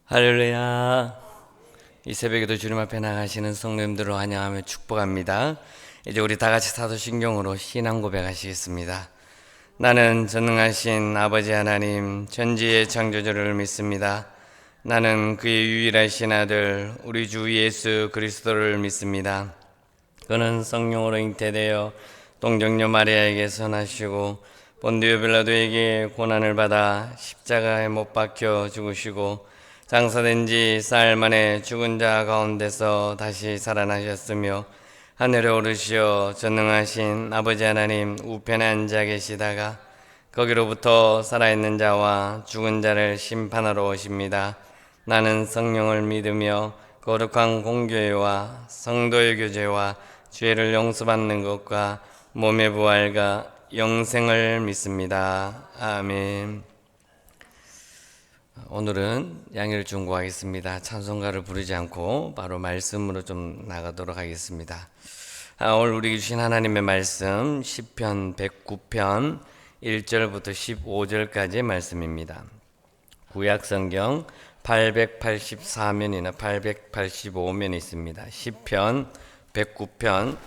할렐루야. 이 새벽에도 주님 앞에 나가시는 성도님들을 환영하며 축복합니다. 이제 우리 다 같이 사도신경으로 신앙 고백하시겠습니다. 나는 전능하신 아버지 하나님 천지의 창조주를 믿습니다. 나는 그의 유일하신 아들 우리 주 예수 그리스도를 믿습니다. 그는 성령으로 잉태되어 동정녀 마리아에게서 나시고 본디오 빌라도에게 고난을 받아 십자가에 못 박혀 죽으시고 장사된 지 사흘 만에 죽은 자 가운데서 다시 살아나셨으며 하늘에 오르시어 전능하신 아버지 하나님 우편에 앉아 계시다가 거기로부터 살아있는 자와 죽은 자를 심판하러 오십니다. 나는 성령을 믿으며 거룩한 공교회와 성도의 교제와 죄를 용서받는 것과 몸의 부활과 영생을 믿습니다. 아멘. 오늘은 양해를 중고하겠습니다. 찬송가를 부르지 않고 바로 말씀으로 좀 나가도록 하겠습니다. 오늘 우리에게 주신 하나님의 말씀 시편 109편 1절부터 15절까지의 말씀입니다. 구약성경 884면이나 885면이 있습니다. 시편 109편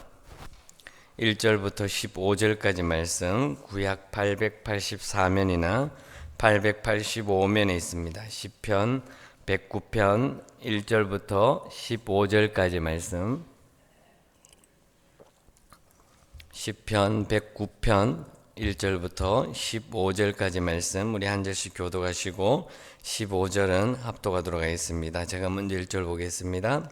1절부터 15절까지 말씀, 구약 884면이나 885면에 있습니다. 시편 109편 1절부터 15절까지 말씀, 시편 109편 1절부터 15절까지 말씀, 우리 한 절씩 교독하시고 15절은 합독하도록 하겠습니다. 제가 먼저 1절 보겠습니다.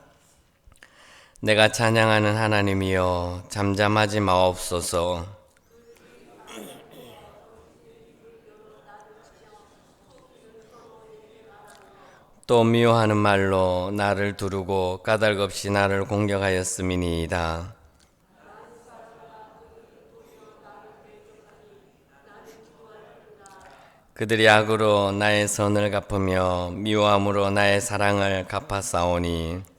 내가 찬양하는 하나님이여 잠잠하지 마옵소서. 또 미워하는 말로 나를 두르고 까닭없이 나를 공격하였음이니이다. 그들이 악으로 나의 선을 갚으며 미워함으로 나의 사랑을 갚아싸오니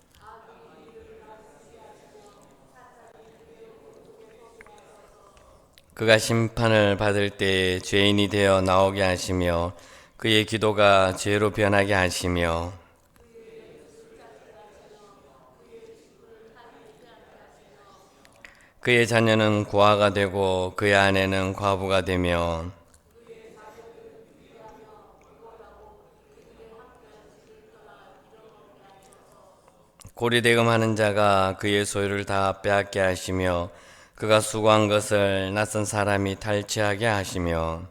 그가 심판을 받을 때 죄인이 되어 나오게 하시며 그의 기도가 죄로 변하게 하시며 그의 자녀는 고아가 되고 그의 아내는 과부가 되며 고리대금하는 자가 그의 소유를 다 빼앗게 하시며 그가 수고한 것을 낯선 사람이 탈취하게 하시며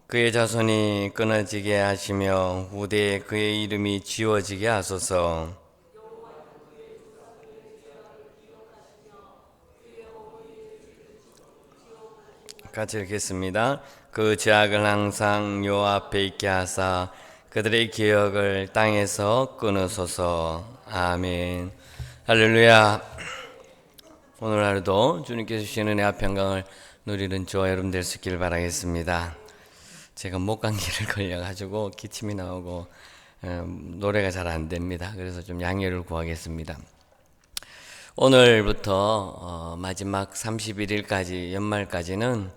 그의 자손이 끊어지게 하시며 후대에 그의 이름이 지워지게 하소서. 같이 읽겠습니다. 그 죄악을 항상 요 앞에 있게 하사 그들의 기억을 땅에서 끊으소서. 아멘. 할렐루야. 오늘 하루도 주님께서 주시는 은혜와 평강을 누리는 저와 여러분 될 수 있기를 바라겠습니다. 제가 목감기를 걸려가지고 기침이 나오고 노래가 잘 안 됩니다. 그래서 좀 양해를 구하겠습니다. 오늘부터 마지막 31일까지 연말까지는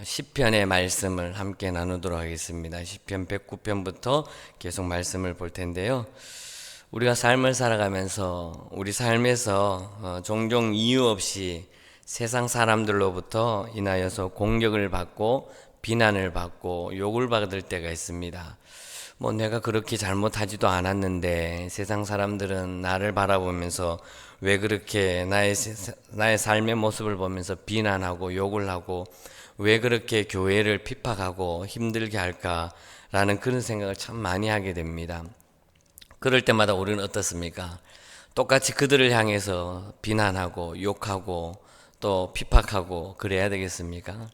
시편의 말씀을 함께 나누도록 하겠습니다. 시편 109편부터 계속 말씀을 볼 텐데요. 우리가 삶을 살아가면서 우리 삶에서 종종 이유 없이 세상 사람들로부터 인하여서 공격을 받고 비난을 받고 욕을 받을 때가 있습니다. 내가 그렇게 잘못하지도 않았는데 세상 사람들은 나를 바라보면서 왜 그렇게 나의 삶의 모습을 보면서 비난하고 욕을 하고 왜 그렇게 교회를 핍박하고 힘들게 할까라는 그런 생각을 참 많이 하게 됩니다. 그럴 때마다 우리는 어떻습니까? 똑같이 그들을 향해서 비난하고 욕하고 또 핍박하고 그래야 되겠습니까?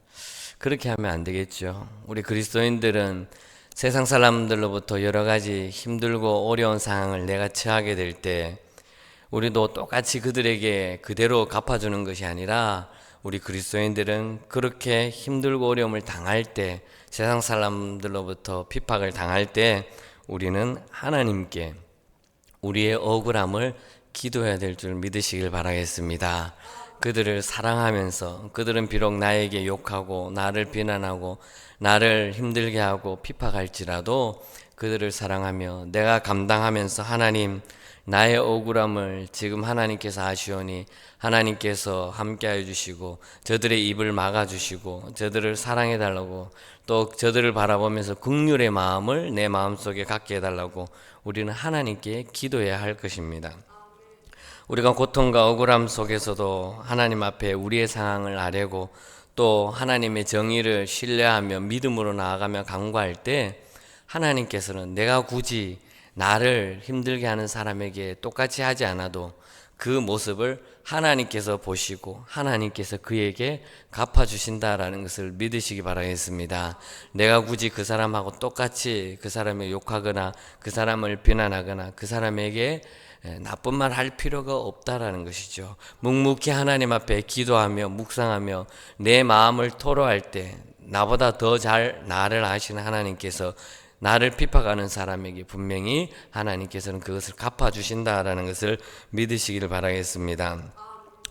그렇게 하면 안 되겠죠. 우리 그리스도인들은 세상 사람들로부터 여러 가지 힘들고 어려운 상황을 내가 처하게 될 때 우리도 똑같이 그들에게 그대로 갚아주는 것이 아니라 우리 그리스도인들은 그렇게 힘들고 어려움을 당할 때 세상 사람들로부터 핍박을 당할 때 우리는 하나님께 우리의 억울함을 기도해야 될 줄 믿으시길 바라겠습니다. 그들을 사랑하면서 그들은 비록 나에게 욕하고 나를 비난하고 나를 힘들게 하고 핍박할지라도 그들을 사랑하며 내가 감당하면서 하나님 나의 억울함을 지금 하나님께서 아시오니 하나님께서 함께하여 주시고 저들의 입을 막아주시고 저들을 사랑해달라고 또 저들을 바라보면서 긍휼의 마음을 내 마음속에 갖게 해달라고 우리는 하나님께 기도해야 할 것입니다. 우리가 고통과 억울함 속에서도 하나님 앞에 우리의 상황을 아뢰고 또 하나님의 정의를 신뢰하며 믿음으로 나아가며 간구할 때 하나님께서는 내가 굳이 나를 힘들게 하는 사람에게 똑같이 하지 않아도 그 모습을 하나님께서 보시고 하나님께서 그에게 갚아주신다라는 것을 믿으시기 바라겠습니다. 내가 굳이 그 사람하고 똑같이 그 사람을 욕하거나 그 사람을 비난하거나 그 사람에게 나쁜 말 할 필요가 없다라는 것이죠. 묵묵히 하나님 앞에 기도하며 묵상하며 내 마음을 토로할 때 나보다 더 잘 나를 아시는 하나님께서 나를 핍박하는 사람에게 분명히 하나님께서는 그것을 갚아주신다라는 것을 믿으시기를 바라겠습니다.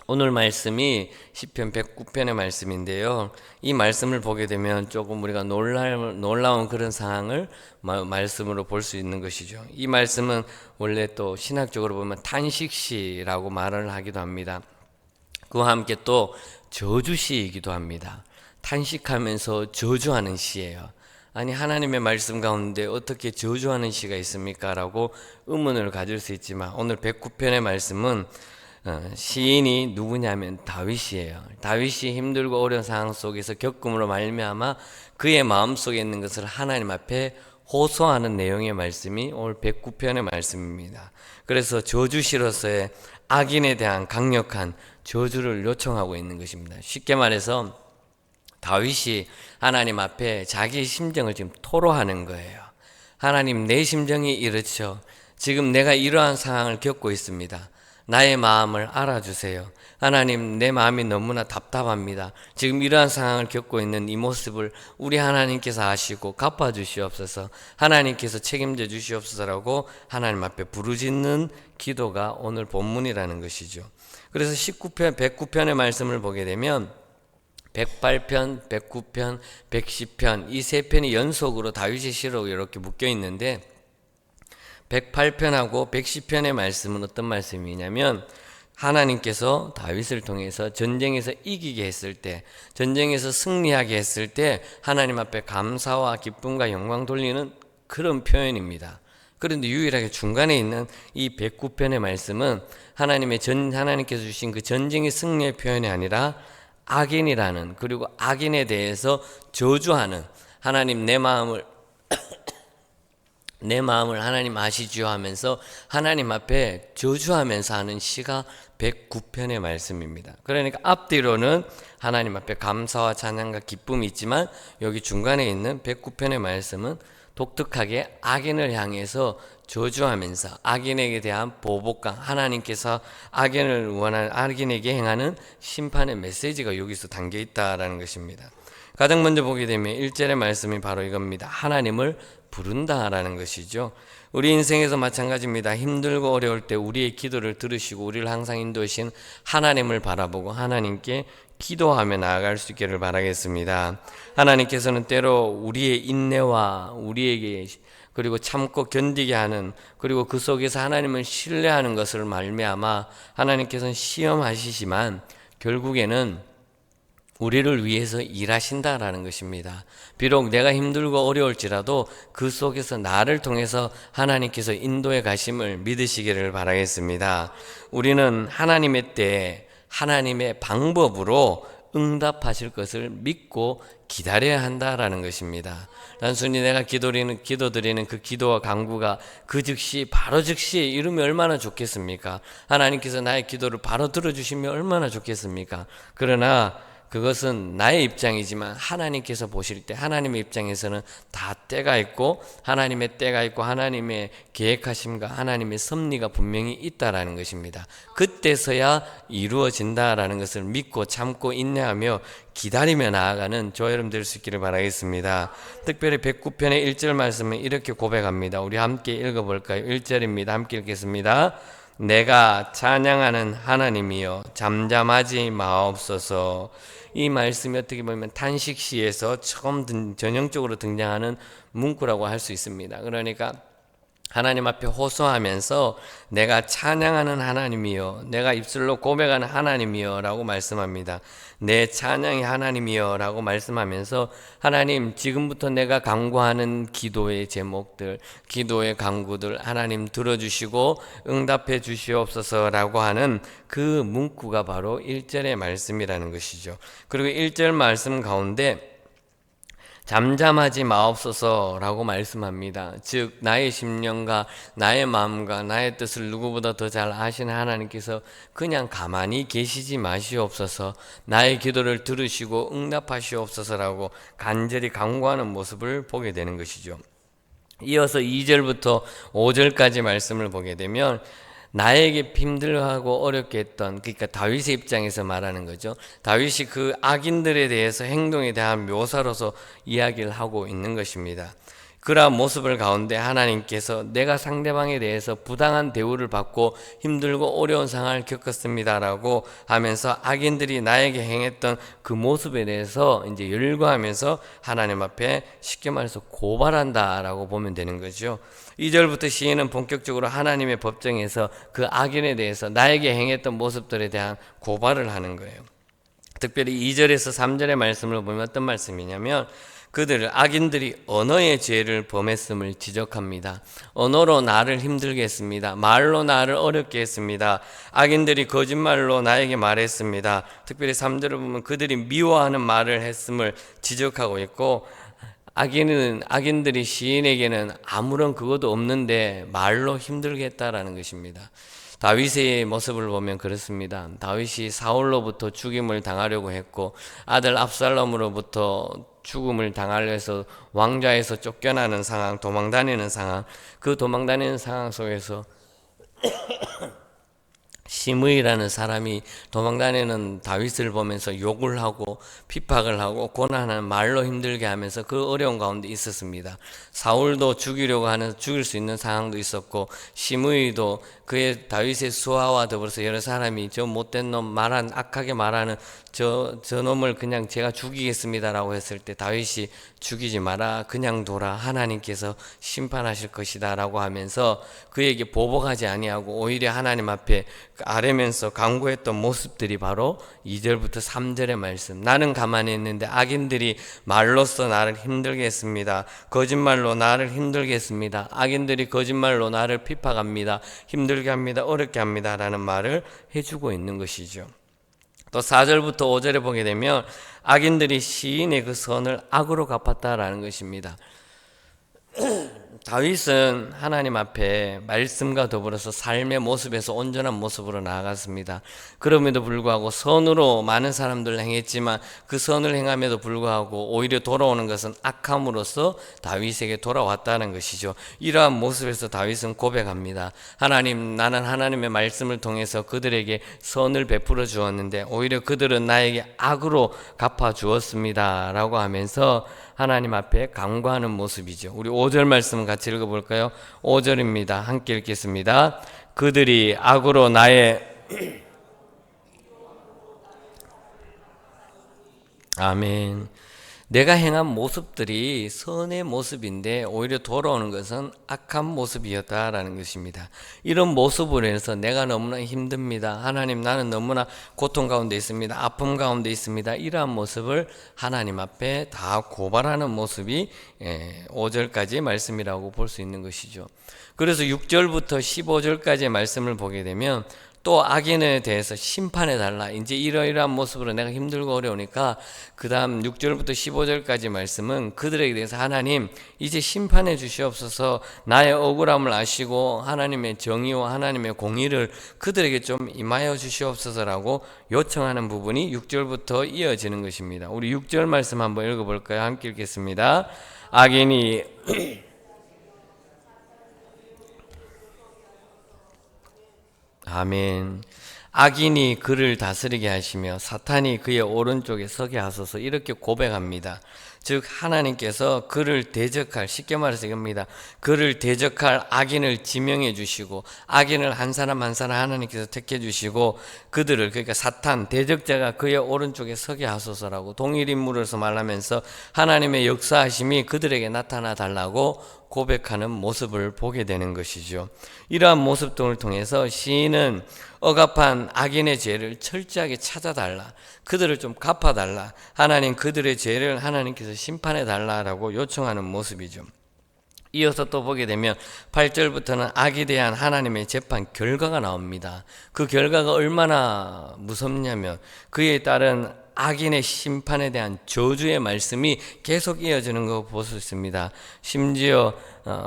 오늘 말씀이 시편 109편의 말씀인데요. 이 말씀을 보게 되면 조금 우리가 놀라운 그런 상황을 말씀으로 볼 수 있는 것이죠. 이 말씀은 원래 또 신학적으로 보면 탄식시라고 말을 하기도 합니다. 그와 함께 또 저주시이기도 합니다. 탄식하면서 저주하는 시예요. 아니 하나님의 말씀 가운데 어떻게 저주하는 시가 있습니까? 라고 의문을 가질 수 있지만 오늘 109편의 말씀은 시인이 누구냐면 다윗이에요. 다윗이 힘들고 어려운 상황 속에서 겪음으로 말미암아 그의 마음속에 있는 것을 하나님 앞에 호소하는 내용의 말씀이 오늘 109편의 말씀입니다. 그래서 저주시로서의 악인에 대한 강력한 저주를 요청하고 있는 것입니다. 쉽게 말해서 다윗이 하나님 앞에 자기의 심정을 지금 토로하는 거예요. 하나님, 내 심정이 이렇죠. 지금 내가 이러한 상황을 겪고 있습니다. 나의 마음을 알아주세요. 하나님, 내 마음이 너무나 답답합니다. 지금 이러한 상황을 겪고 있는 이 모습을 우리 하나님께서 아시고 갚아주시옵소서, 하나님께서 책임져 주시옵소서라고 하나님 앞에 부르짖는 기도가 오늘 본문이라는 것이죠. 그래서 109편의 말씀을 보게 되면 108편, 109편, 110편 이 세 편이 연속으로 다윗의 시로 이렇게 묶여 있는데 108편하고 110편의 말씀은 어떤 말씀이냐면 하나님께서 다윗을 통해서 전쟁에서 이기게 했을 때, 전쟁에서 승리하게 했을 때 하나님 앞에 감사와 기쁨과 영광 돌리는 그런 표현입니다. 그런데 유일하게 중간에 있는 이 109편의 말씀은 하나님께서 주신 그 전쟁의 승리의 표현이 아니라 악인이라는, 그리고 악인에 대해서 저주하는, 하나님 내 마음을 하나님 아시지요 하면서 하나님 앞에 저주하면서 하는 시가 109편의 말씀입니다. 그러니까 앞뒤로는 하나님 앞에 감사와 찬양과 기쁨이 있지만 여기 중간에 있는 109편의 말씀은 독특하게 악인을 향해서 저주하면서 악인에게 대한 보복과 하나님께서 악인에게 행하는 심판의 메시지가 여기서 담겨 있다라는 것입니다. 가장 먼저 보게 되면 1절의 말씀이 바로 이겁니다. 하나님을 부른다라는 것이죠. 우리 인생에서 마찬가지입니다. 힘들고 어려울 때 우리의 기도를 들으시고 우리를 항상 인도하신 하나님을 바라보고 하나님께 기도하며 나아갈 수 있기를 바라겠습니다. 하나님께서는 때로 우리의 인내와 우리에게 그리고 참고 견디게 하는, 그리고 그 속에서 하나님을 신뢰하는 것을 말미암아 하나님께서는 시험하시지만 결국에는 우리를 위해서 일하신다라는 것입니다. 비록 내가 힘들고 어려울지라도 그 속에서 나를 통해서 하나님께서 인도해 가심을 믿으시기를 바라겠습니다. 우리는 하나님의 때에 하나님의 방법으로 응답하실 것을 믿고 기다려야 한다라는 것입니다. 단순히 내가 기도드리는 그 기도와 간구가 그 즉시 바로 즉시 이루면 얼마나 좋겠습니까? 하나님께서 나의 기도를 바로 들어주시면 얼마나 좋겠습니까? 그러나 그것은 나의 입장이지만 하나님께서 보실 때 하나님의 입장에서는 다 때가 있고 하나님의 때가 있고 하나님의 계획하심과 하나님의 섭리가 분명히 있다라는 것입니다. 그때서야 이루어진다라는 것을 믿고 참고 인내하며 기다리며 나아가는 저와 여러분 될 수 있기를 바라겠습니다. 특별히 109편의 1절 말씀은 이렇게 고백합니다. 우리 함께 읽어볼까요? 1절입니다. 함께 읽겠습니다. 내가 찬양하는 하나님이여 잠잠하지 마옵소서. 이 말씀이 어떻게 보면 탄식시에서 처음 전형적으로 등장하는 문구라고 할 수 있습니다. 그러니까 하나님 앞에 호소하면서 내가 찬양하는 하나님이여, 내가 입술로 고백하는 하나님이여 라고 말씀합니다. 내 찬양이 하나님이여 라고 말씀하면서 하나님, 지금부터 내가 간구하는 기도의 제목들, 기도의 간구들 하나님 들어주시고 응답해 주시옵소서 라고 하는 그 문구가 바로 1절의 말씀이라는 것이죠. 그리고 1절 말씀 가운데 잠잠하지 마옵소서라고 말씀합니다. 즉 나의 심령과 나의 마음과 나의 뜻을 누구보다 더 잘 아시는 하나님께서 그냥 가만히 계시지 마시옵소서, 나의 기도를 들으시고 응답하시옵소서라고 간절히 간구하는 모습을 보게 되는 것이죠. 이어서 2절부터 5절까지 말씀을 보게 되면 나에게 힘들어하고 어렵게 했던, 그러니까 다윗의 입장에서 말하는 거죠. 다윗이 그 악인들에 대해서 행동에 대한 묘사로서 이야기를 하고 있는 것입니다. 그러한 모습을 가운데 하나님께서 내가 상대방에 대해서 부당한 대우를 받고 힘들고 어려운 상황을 겪었습니다라고 하면서 악인들이 나에게 행했던 그 모습에 대해서 이제 열거하면서 하나님 앞에 쉽게 말해서 고발한다라고 보면 되는 거죠. 2절부터 시인은 본격적으로 하나님의 법정에서 그 악인에 대해서 나에게 행했던 모습들에 대한 고발을 하는 거예요. 특별히 2절에서 3절의 말씀을 보면 어떤 말씀이냐면 악인들이 언어의 죄를 범했음을 지적합니다. 언어로 나를 힘들게 했습니다. 말로 나를 어렵게 했습니다. 악인들이 거짓말로 나에게 말했습니다. 특별히 3절을 보면 그들이 미워하는 말을 했음을 지적하고 있고, 악인들이 시인에게는 아무런 그것도 없는데 말로 힘들게 했다라는 것입니다. 다윗의 모습을 보면 그렇습니다. 다윗이 사울로부터 죽임을 당하려고 했고 아들 압살롬으로부터 죽음을 당하려 해서 왕좌에서 쫓겨나는 상황, 도망다니는 상황, 그 도망다니는 상황 속에서 시므이라는 사람이 도망다니는 다윗을 보면서 욕을 하고 핍박을 하고 고난하는 말로 힘들게 하면서 그 어려운 가운데 있었습니다. 사울도 죽일 수 있는 상황도 있었고, 시므이도 그의 다윗의 수하와 더불어서 여러 사람이 저 못된 놈 악하게 말하는 저 놈을 그냥 제가 죽이겠습니다라고 했을 때 다윗이 죽이지 마라, 그냥 둬라, 하나님께서 심판하실 것이다 라고 하면서 그에게 보복하지 아니하고 오히려 하나님 앞에 아뢰면서 간구했던 모습들이 바로 2절부터 3절의 말씀. 나는 가만히 있는데 악인들이 말로써 나를 힘들게 했습니다. 거짓말로 나를 힘들게 했습니다. 악인들이 거짓말로 나를 핍박합니다. 힘들게 합니다. 어렵게 합니다 라는 말을 해주고 있는 것이죠. 또 4절부터 5절에 보게 되면 악인들이 시인의 그 선을 악으로 갚았다라는 것입니다. 다윗은 하나님 앞에 말씀과 더불어서 삶의 모습에서 온전한 모습으로 나아갔습니다. 그럼에도 불구하고 선으로 많은 사람들을 행했지만 그 선을 행함에도 불구하고 오히려 돌아오는 것은 악함으로써 다윗에게 돌아왔다는 것이죠. 이러한 모습에서 다윗은 고백합니다. 하나님, 나는 하나님의 말씀을 통해서 그들에게 선을 베풀어 주었는데 오히려 그들은 나에게 악으로 갚아 주었습니다 라고 하면서 하나님 앞에 간구하는 모습이죠. 우리 5절 말씀 같이 읽어볼까요? 5절입니다. 함께 읽겠습니다. 그들이 악으로 나의 아멘. 내가 행한 모습들이 선의 모습인데 오히려 돌아오는 것은 악한 모습이었다라는 것입니다. 이런 모습으로 해서 내가 너무나 힘듭니다. 하나님, 나는 너무나 고통 가운데 있습니다. 아픔 가운데 있습니다. 이러한 모습을 하나님 앞에 다 고발하는 모습이 5절까지 말씀이라고 볼 수 있는 것이죠. 그래서 6절부터 15절까지의 말씀을 보게 되면 또 악인에 대해서 심판해달라. 이제 이러이러한 모습으로 내가 힘들고 어려우니까 그 다음 6절부터 15절까지 말씀은 그들에게 대해서 하나님 이제 심판해 주시옵소서, 나의 억울함을 아시고 하나님의 정의와 하나님의 공의를 그들에게 좀 임하여 주시옵소서라고 요청하는 부분이 6절부터 이어지는 것입니다. 우리 6절 말씀 한번 읽어볼까요? 함께 읽겠습니다. 악인이 아멘. 악인이 그를 다스리게 하시며 사탄이 그의 오른쪽에 서게 하소서, 이렇게 고백합니다. 즉 하나님께서 그를 대적할, 쉽게 말해서 이겁니다. 그를 대적할 악인을 지명해 주시고, 악인을 한 사람 한 사람 하나님께서 택해 주시고, 그들을, 그러니까 사탄 대적자가 그의 오른쪽에 서게 하소서라고 동일 인물로서 말하면서 하나님의 역사하심이 그들에게 나타나 달라고 고백하는 모습을 보게 되는 것이죠. 이러한 모습 등을 통해서 시인은 억압한 악인의 죄를 철저하게 찾아달라, 그들을 좀 갚아달라, 하나님 그들의 죄를 하나님께서 심판해달라라고 요청하는 모습이죠. 이어서 또 보게 되면 8절부터는 악에 대한 하나님의 재판 결과가 나옵니다. 그 결과가 얼마나 무섭냐면 그에 따른 악인의 심판에 대한 저주의 말씀이 계속 이어지는 거 볼 수 있습니다. 심지어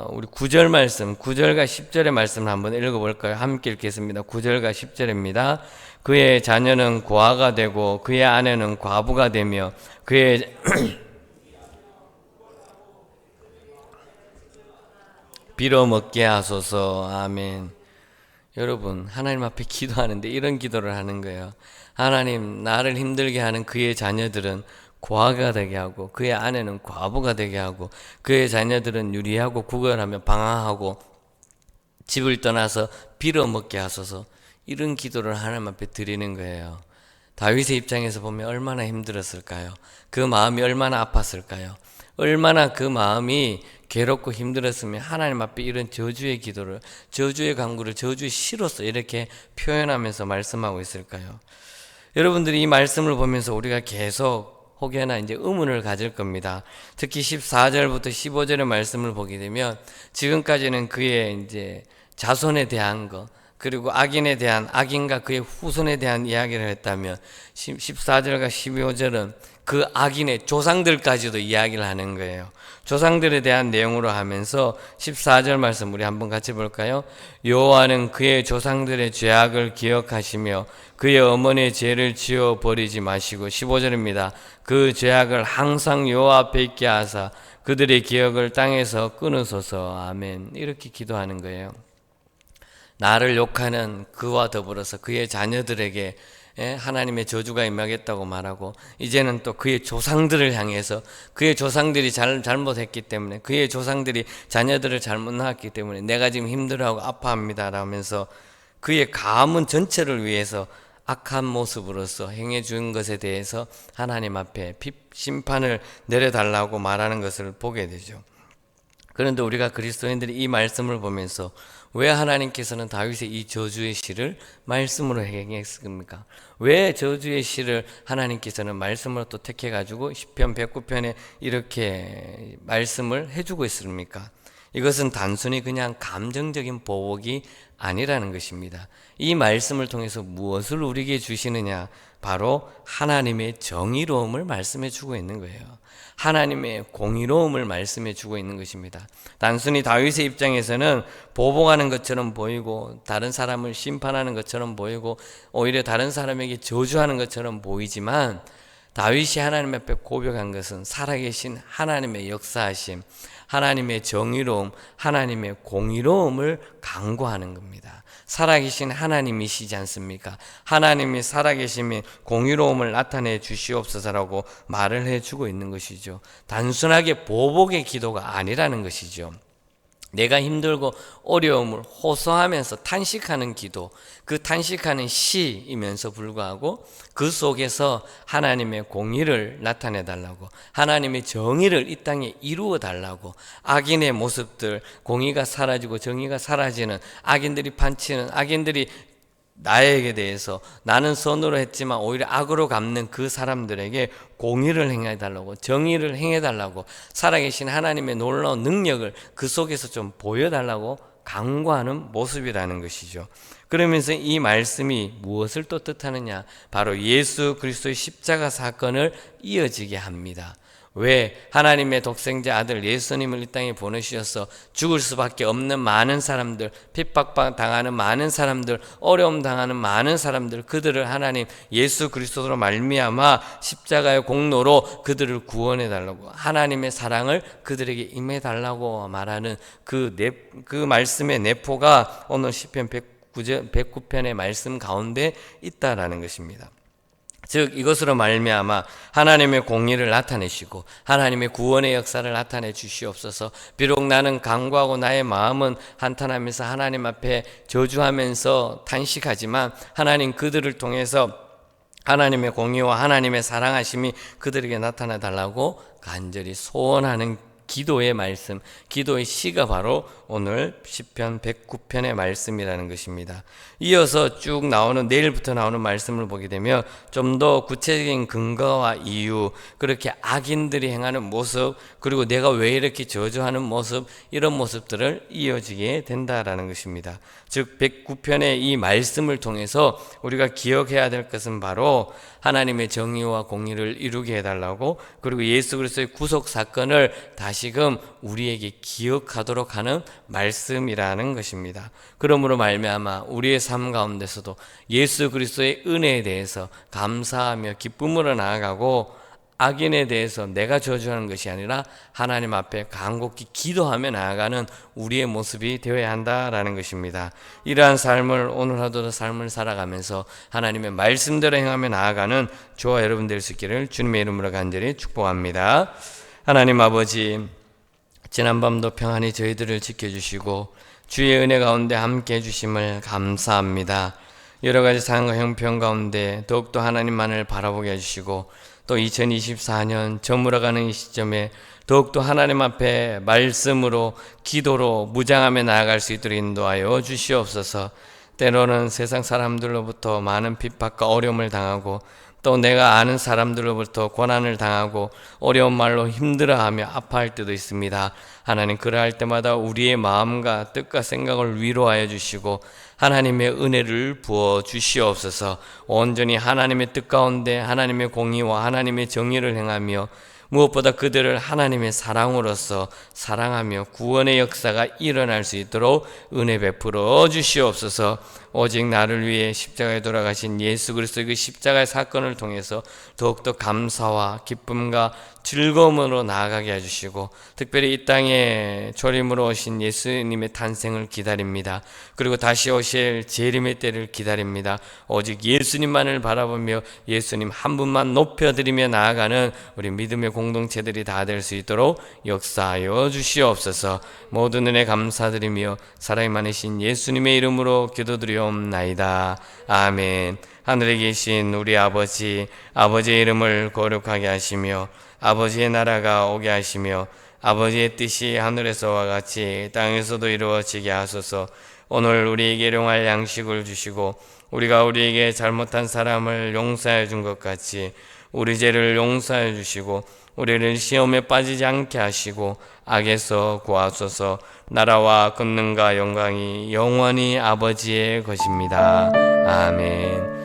우리 9절 말씀, 9절과 10절의 말씀을 한번 읽어볼까요? 함께 읽겠습니다. 9절과 10절입니다. 그의 자녀는 고아가 되고 그의 아내는 과부가 되며 그의 빌어먹게 하소서. 아멘. 여러분, 하나님 앞에 기도하는데 이런 기도를 하는 거예요. 하나님, 나를 힘들게 하는 그의 자녀들은 고아가 되게 하고 그의 아내는 과부가 되게 하고 그의 자녀들은 유리하고 구걸하며 방황하고 집을 떠나서 빌어먹게 하소서. 이런 기도를 하나님 앞에 드리는 거예요. 다윗의 입장에서 보면 얼마나 힘들었을까요? 그 마음이 얼마나 아팠을까요? 얼마나 그 마음이 괴롭고 힘들었으면 하나님 앞에 이런 저주의 기도를, 저주의 간구를 저주의 시로서 이렇게 표현하면서 말씀하고 있을까요? 여러분들이 이 말씀을 보면서 우리가 계속 혹여나 이제 의문을 가질 겁니다. 특히 14절부터 15절의 말씀을 보게 되면 지금까지는 그의 이제 자손에 대한 것, 그리고 악인에 대한, 악인과 그의 후손에 대한 이야기를 했다면 14절과 15절은 그 악인의 조상들까지도 이야기를 하는 거예요. 조상들에 대한 내용으로 하면서 14절 말씀 우리 한번 같이 볼까요? 여호와는 그의 조상들의 죄악을 기억하시며 그의 어머니의 죄를 지워버리지 마시고, 15절입니다. 그 죄악을 항상 여호와 앞에 있게 하사 그들의 기억을 땅에서 끊으소서. 아멘. 이렇게 기도하는 거예요. 나를 욕하는 그와 더불어서 그의 자녀들에게 하나님의 저주가 임하겠다고 말하고, 이제는 또 그의 조상들을 향해서 그의 조상들이 잘못했기 때문에, 그의 조상들이 자녀들을 잘못 낳았기 때문에 내가 지금 힘들어하고 아파합니다 라면서 그의 가문 전체를 위해서 악한 모습으로서 행해 준 것에 대해서 하나님 앞에 심판을 내려달라고 말하는 것을 보게 되죠. 그런데 우리가 그리스도인들이 이 말씀을 보면서 왜 하나님께서는 다윗의 이 저주의 시를 말씀으로 행했습니까? 왜 저주의 시를 하나님께서는 말씀으로 또 택해가지고 시편 109편에 이렇게 말씀을 해주고 있습니까? 이것은 단순히 그냥 감정적인 보복이 아니라는 것입니다. 이 말씀을 통해서 무엇을 우리에게 주시느냐? 바로 하나님의 정의로움을 말씀해 주고 있는 거예요. 하나님의 공의로움을 말씀해 주고 있는 것입니다. 단순히 다윗의 입장에서는 보복하는 것처럼 보이고 다른 사람을 심판하는 것처럼 보이고 오히려 다른 사람에게 저주하는 것처럼 보이지만, 다윗이 하나님 앞에 고백한 것은 살아계신 하나님의 역사하심, 하나님의 정의로움, 하나님의 공의로움을 강구하는 겁니다. 살아계신 하나님이시지 않습니까? 하나님이 살아계심이 공의로움을 나타내 주시옵소서라고 말을 해주고 있는 것이죠. 단순하게 보복의 기도가 아니라는 것이죠. 내가 힘들고 어려움을 호소하면서 탄식하는 기도, 그 탄식하는 시이면서 불구하고 그 속에서 하나님의 공의를 나타내 달라고, 하나님의 정의를 이 땅에 이루어 달라고, 악인의 모습들, 공의가 사라지고 정의가 사라지는, 악인들이 판치는, 악인들이 나에게 대해서 나는 선으로 했지만 오히려 악으로 갚는 그 사람들에게 공의를 행해달라고, 정의를 행해달라고, 살아계신 하나님의 놀라운 능력을 그 속에서 좀 보여달라고 강구하는 모습이라는 것이죠. 그러면서 이 말씀이 무엇을 또 뜻하느냐? 바로 예수 그리스도의 십자가 사건을 이어지게 합니다. 왜? 하나님의 독생자 아들 예수님을 이 땅에 보내주셔서 죽을 수밖에 없는 많은 사람들, 핍박당하는 많은 사람들, 어려움 당하는 많은 사람들, 그들을 하나님 예수 그리스도로 말미암아 십자가의 공로로 그들을 구원해 달라고, 하나님의 사랑을 그들에게 임해 달라고 말하는 그 말씀의 내포가 오늘 시편 109편의 말씀 가운데 있다라는 것입니다. 즉 이것으로 말미암아 하나님의 공의를 나타내시고 하나님의 구원의 역사를 나타내 주시옵소서. 비록 나는 간구하고 나의 마음은 한탄하면서 하나님 앞에 저주하면서 탄식하지만 하나님 그들을 통해서 하나님의 공의와 하나님의 사랑하심이 그들에게 나타나 달라고 간절히 소원하는 기도의 말씀, 기도의 시가 바로 오늘 시편 109편의 말씀이라는 것입니다. 이어서 쭉 나오는, 내일부터 나오는 말씀을 보게 되면 좀 더 구체적인 근거와 이유, 그렇게 악인들이 행하는 모습, 그리고 내가 왜 이렇게 저주하는 모습, 이런 모습들을 이어지게 된다라는 것입니다. 즉 109편의 이 말씀을 통해서 우리가 기억해야 될 것은 바로 하나님의 정의와 공의를 이루게 해달라고, 그리고 예수 그리스도의 구속 사건을 다시금 우리에게 기억하도록 하는 말씀이라는 것입니다. 그러므로 말미암아 우리의 삶 가운데서도 예수 그리스도의 은혜에 대해서 감사하며 기쁨으로 나아가고, 악인에 대해서 내가 저주하는 것이 아니라 하나님 앞에 간곡히 기도하며 나아가는 우리의 모습이 되어야 한다라는 것입니다. 이러한 삶을, 오늘 하루도 삶을 살아가면서 하나님의 말씀대로 행하며 나아가는 저와 여러분 될 수 있기를 주님의 이름으로 간절히 축복합니다. 하나님 아버지, 지난밤도 평안히 저희들을 지켜주시고 주의 은혜 가운데 함께 해주심을 감사합니다. 여러 가지 상황과 형편 가운데 더욱더 하나님만을 바라보게 해주시고, 또 2024년 저물어가는 이 시점에 더욱더 하나님 앞에 말씀으로, 기도로 무장하며 나아갈 수 있도록 인도하여 주시옵소서. 때로는 세상 사람들로부터 많은 핍박과 어려움을 당하고, 또 내가 아는 사람들로부터 고난을 당하고 어려운 말로 힘들어하며 아파할 때도 있습니다. 하나님, 그러할 때마다 우리의 마음과 뜻과 생각을 위로하여 주시고 하나님의 은혜를 부어 주시옵소서. 온전히 하나님의 뜻 가운데 하나님의 공의와 하나님의 정의를 행하며, 무엇보다 그들을 하나님의 사랑으로서 사랑하며 구원의 역사가 일어날 수 있도록 은혜 베풀어 주시옵소서. 오직 나를 위해 십자가에 돌아가신 예수 그리스도의 그 십자가의 사건을 통해서 더욱더 감사와 기쁨과 즐거움으로 나아가게 해주시고, 특별히 이 땅에 조림으로 오신 예수님의 탄생을 기다립니다. 그리고 다시 오실 재림의 때를 기다립니다. 오직 예수님만을 바라보며 예수님 한 분만 높여드리며 나아가는 우리 믿음의 공동체들이 다 될 수 있도록 역사하여 주시옵소서. 모든 은혜 감사드리며 사랑이 많으신 예수님의 이름으로 기도드리옵나이다. 아멘. 하늘에 계신 우리 아버지, 아버지의 이름을 거룩하게 하시며 아버지의 나라가 오게 하시며 아버지의 뜻이 하늘에서와 같이 땅에서도 이루어지게 하소서. 오늘 우리에게 일용할 양식을 주시고 우리가 우리에게 잘못한 사람을 용서해 준 것 같이 우리 죄를 용서해 주시고 우리를 시험에 빠지지 않게 하시고 악에서 구하소서. 나라와 권능과 영광이 영원히 아버지의 것입니다. 아멘.